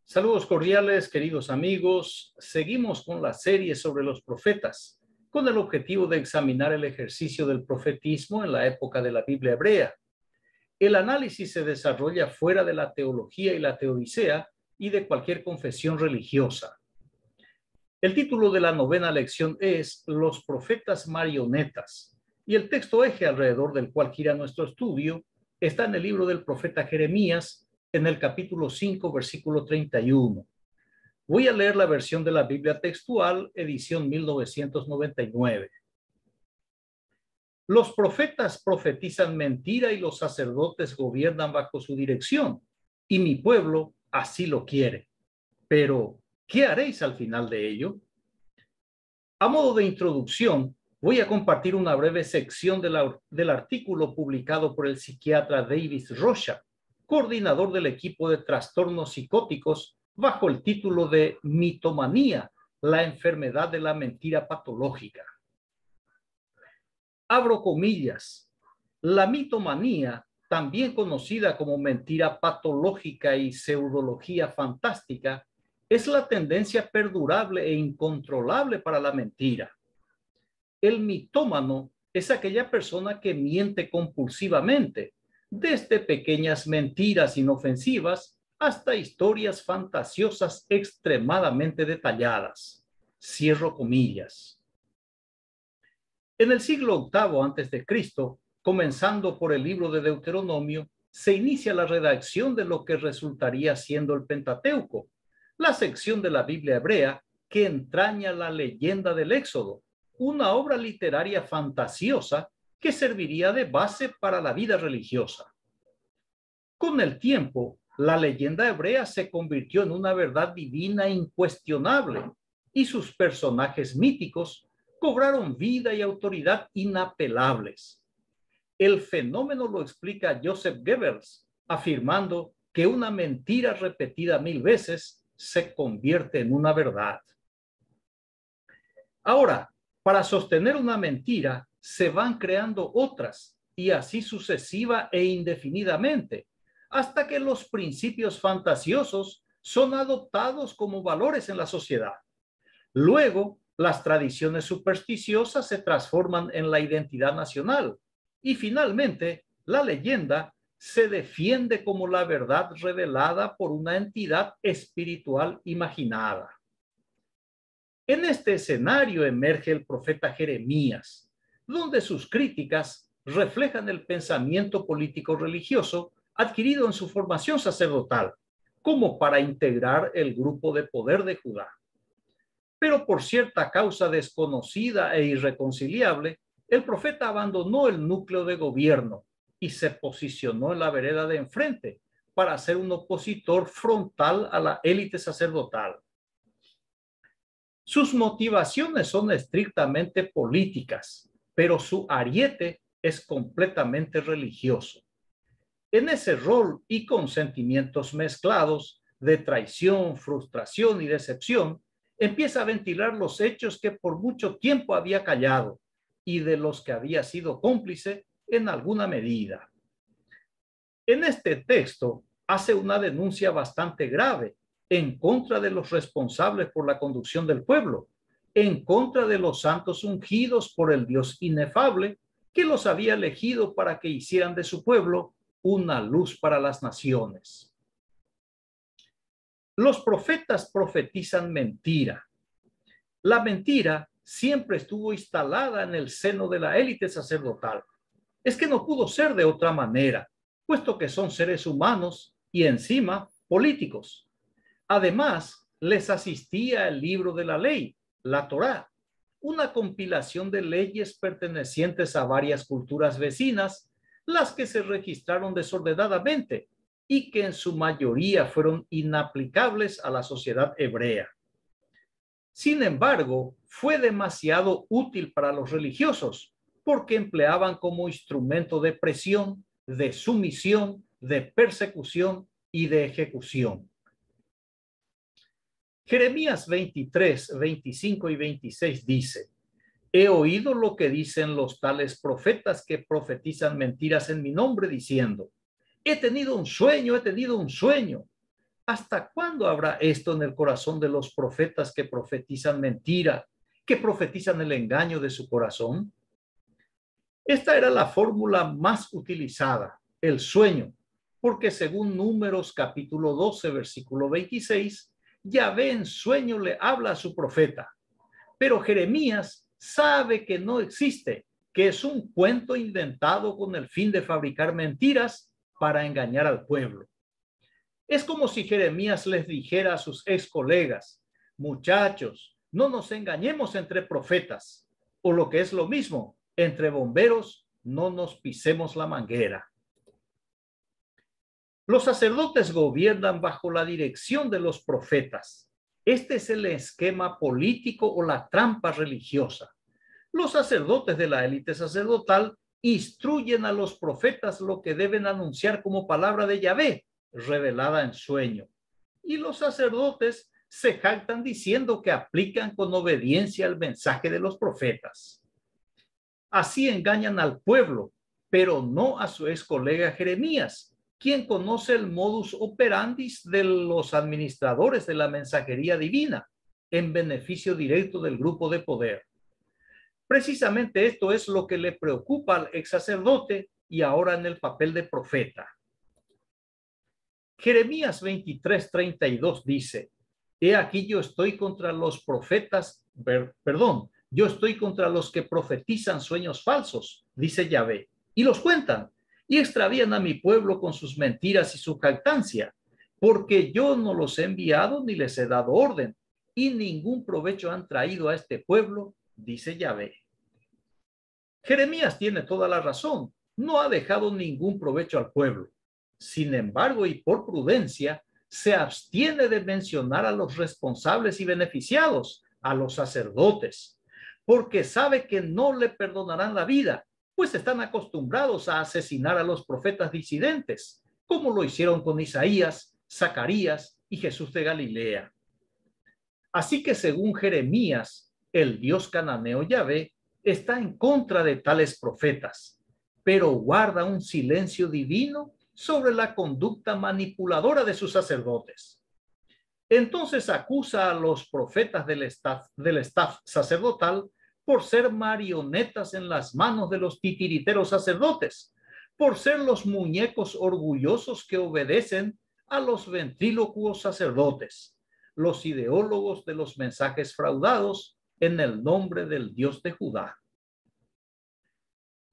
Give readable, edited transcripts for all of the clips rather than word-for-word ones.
Saludos cordiales, queridos amigos. Seguimos con la serie sobre los profetas, con el objetivo de examinar el ejercicio del profetismo en la época de la Biblia hebrea. El análisis se desarrolla fuera de la teología y la teodicea y de cualquier confesión religiosa. El título de la novena lección es Los profetas marionetas, y el texto eje alrededor del cual gira nuestro estudio está en el libro del profeta Jeremías, en el capítulo 5, versículo 31. Voy a leer la versión de la Biblia textual, edición 1999. Los profetas profetizan mentira y los sacerdotes gobiernan bajo su dirección, y mi pueblo así lo quiere. Pero, ¿qué haréis al final de ello? A modo de introducción, voy a compartir una breve sección del artículo publicado por el psiquiatra David Rocha, coordinador del equipo de trastornos psicóticos, bajo el título de Mitomanía, la enfermedad de la mentira patológica. Abro comillas. La mitomanía, también conocida como mentira patológica y pseudología fantástica, es la tendencia perdurable e incontrolable para la mentira. El mitómano es aquella persona que miente compulsivamente, desde pequeñas mentiras inofensivas hasta historias fantasiosas extremadamente detalladas. Cierro comillas. En el siglo VIII a.C., comenzando por el libro de Deuteronomio, se inicia la redacción de lo que resultaría siendo el Pentateuco, la sección de la Biblia hebrea que entraña la leyenda del Éxodo, una obra literaria fantasiosa que serviría de base para la vida religiosa. Con el tiempo, la leyenda hebrea se convirtió en una verdad divina incuestionable y sus personajes míticos cobraron vida y autoridad inapelables. El fenómeno lo explica Joseph Goebbels, afirmando que una mentira repetida 1000 veces se convierte en una verdad. Ahora, para sostener una mentira, se van creando otras, y así sucesiva e indefinidamente, hasta que los principios fantasiosos son adoptados como valores en la sociedad. Luego, las tradiciones supersticiosas se transforman en la identidad nacional, y finalmente, la leyenda se defiende como la verdad revelada por una entidad espiritual imaginada. En este escenario emerge el profeta Jeremías, donde sus críticas reflejan el pensamiento político religioso adquirido en su formación sacerdotal, como para integrar el grupo de poder de Judá. Pero por cierta causa desconocida e irreconciliable, el profeta abandonó el núcleo de gobierno y se posicionó en la vereda de enfrente para ser un opositor frontal a la élite sacerdotal. Sus motivaciones son estrictamente políticas, pero su ariete es completamente religioso. En ese rol y con sentimientos mezclados de traición, frustración y decepción, empieza a ventilar los hechos que por mucho tiempo había callado y de los que había sido cómplice en alguna medida. En este texto hace una denuncia bastante grave en contra de los responsables por la conducción del pueblo, en contra de los santos ungidos por el Dios inefable que los había elegido para que hicieran de su pueblo una luz para las naciones. Los profetas profetizan mentira. La mentira siempre estuvo instalada en el seno de la élite sacerdotal. Es que no pudo ser de otra manera, puesto que son seres humanos y encima políticos. Además, les asistía el libro de la ley, la Torá, una compilación de leyes pertenecientes a varias culturas vecinas, las que se registraron desordenadamente y que en su mayoría fueron inaplicables a la sociedad hebrea. Sin embargo, fue demasiado útil para los religiosos porque empleaban como instrumento de presión, de sumisión, de persecución y de ejecución. Jeremías 23, 25 y 26 dice: he oído lo que dicen los tales profetas que profetizan mentiras en mi nombre diciendo, he tenido un sueño, he tenido un sueño. ¿hasta cuándo habrá esto en el corazón de los profetas que profetizan mentira, que profetizan el engaño de su corazón? Esta era la fórmula más utilizada, el sueño, porque según Números capítulo 12, versículo 26, Yahvé en sueño le habla a su profeta, pero Jeremías sabe que no existe, que es un cuento inventado con el fin de fabricar mentiras para engañar al pueblo. Es como si Jeremías les dijera a sus ex colegas: muchachos, no nos engañemos entre profetas, o lo que es lo mismo, entre bomberos, no nos pisemos la manguera. Los sacerdotes gobiernan bajo la dirección de los profetas. Este es el esquema político o la trampa religiosa. Los sacerdotes de la élite sacerdotal instruyen a los profetas lo que deben anunciar como palabra de Yahvé, revelada en sueño. Y los sacerdotes se jactan diciendo que aplican con obediencia el mensaje de los profetas. Así engañan al pueblo, pero no a su ex colega Jeremías, quien conoce el modus operandi de los administradores de la mensajería divina en beneficio directo del grupo de poder. Precisamente esto es lo que le preocupa al ex sacerdote y ahora en el papel de profeta. Jeremías 23:32 dice: he aquí yo estoy contra los profetas, yo estoy contra los que profetizan sueños falsos, dice Yahvé, y los cuentan, y extravían a mi pueblo con sus mentiras y su jactancia, porque yo no los he enviado ni les he dado orden, y ningún provecho han traído a este pueblo, dice Yahvé. Jeremías tiene toda la razón, no ha dejado ningún provecho al pueblo. Sin embargo, y por prudencia, se abstiene de mencionar a los responsables y beneficiados, a los sacerdotes, porque sabe que no le perdonarán la vida, pues están acostumbrados a asesinar a los profetas disidentes, como lo hicieron con Isaías, Zacarías y Jesús de Galilea. Así que según Jeremías, el dios cananeo Yahvé está en contra de tales profetas, pero guarda un silencio divino sobre la conducta manipuladora de sus sacerdotes. Entonces acusa a los profetas del staff sacerdotal por ser marionetas en las manos de los titiriteros sacerdotes, por ser los muñecos orgullosos que obedecen a los ventrílocuos sacerdotes, los ideólogos de los mensajes fraudados en el nombre del Dios de Judá.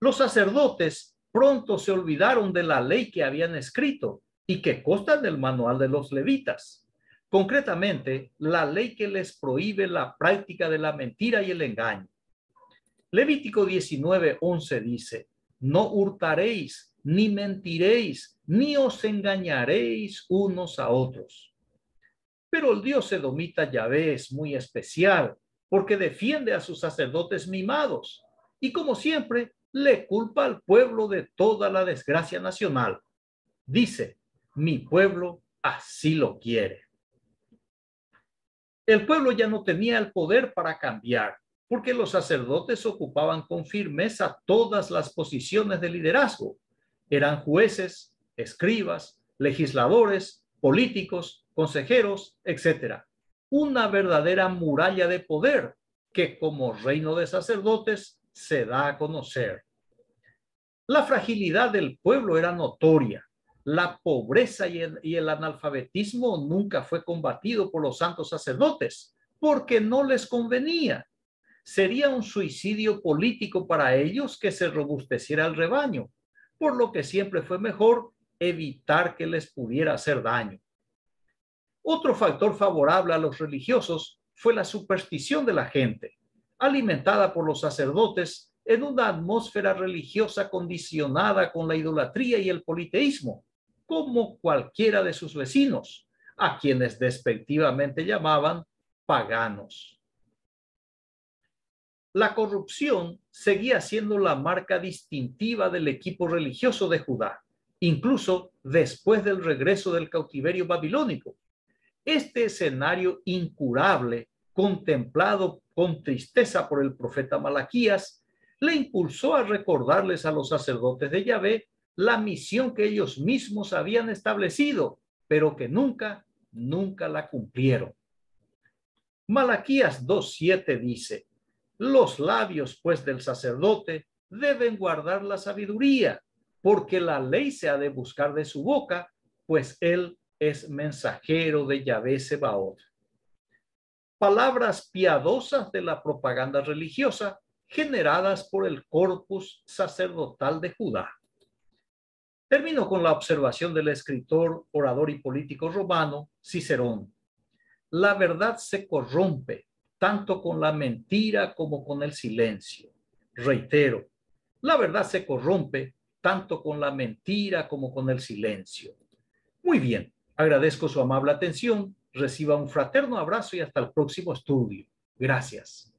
Los sacerdotes pronto se olvidaron de la ley que habían escrito y que consta en el manual de los levitas. Concretamente, la ley que les prohíbe la práctica de la mentira y el engaño. Levítico 19:11 dice: no hurtaréis, ni mentiréis, ni os engañaréis unos a otros. Pero el Dios edomita Yahvé es muy especial porque defiende a sus sacerdotes mimados y, como siempre, le culpa al pueblo de toda la desgracia nacional. Dice: mi pueblo así lo quiere. El pueblo ya no tenía el poder para cambiar, porque los sacerdotes ocupaban con firmeza todas las posiciones de liderazgo. Eran jueces, escribas, legisladores, políticos, consejeros, etc. Una verdadera muralla de poder que como reino de sacerdotes se da a conocer. La fragilidad del pueblo era notoria. La pobreza y el analfabetismo nunca fue combatido por los santos sacerdotes porque no les convenía. Sería un suicidio político para ellos que se robusteciera el rebaño, por lo que siempre fue mejor evitar que les pudiera hacer daño. Otro factor favorable a los religiosos fue la superstición de la gente, alimentada por los sacerdotes en una atmósfera religiosa condicionada con la idolatría y el politeísmo, como cualquiera de sus vecinos, a quienes despectivamente llamaban paganos. La corrupción seguía siendo la marca distintiva del equipo religioso de Judá, incluso después del regreso del cautiverio babilónico. Este escenario incurable, contemplado con tristeza por el profeta Malaquías, le impulsó a recordarles a los sacerdotes de Yahvé la misión que ellos mismos habían establecido, pero que nunca nunca la cumplieron. Malaquías 2:7 dice, los labios pues del sacerdote deben guardar la sabiduría, porque la ley se ha de buscar de su boca, pues él es mensajero de Yahvé Sebaot. Palabras piadosas de la propaganda religiosa generadas por el corpus sacerdotal de Judá. Termino con la observación del escritor, orador y político romano Cicerón. La verdad se corrompe tanto con la mentira como con el silencio. Reitero, la verdad se corrompe tanto con la mentira como con el silencio. Muy bien, agradezco su amable atención. Reciba un fraterno abrazo y hasta el próximo estudio. Gracias.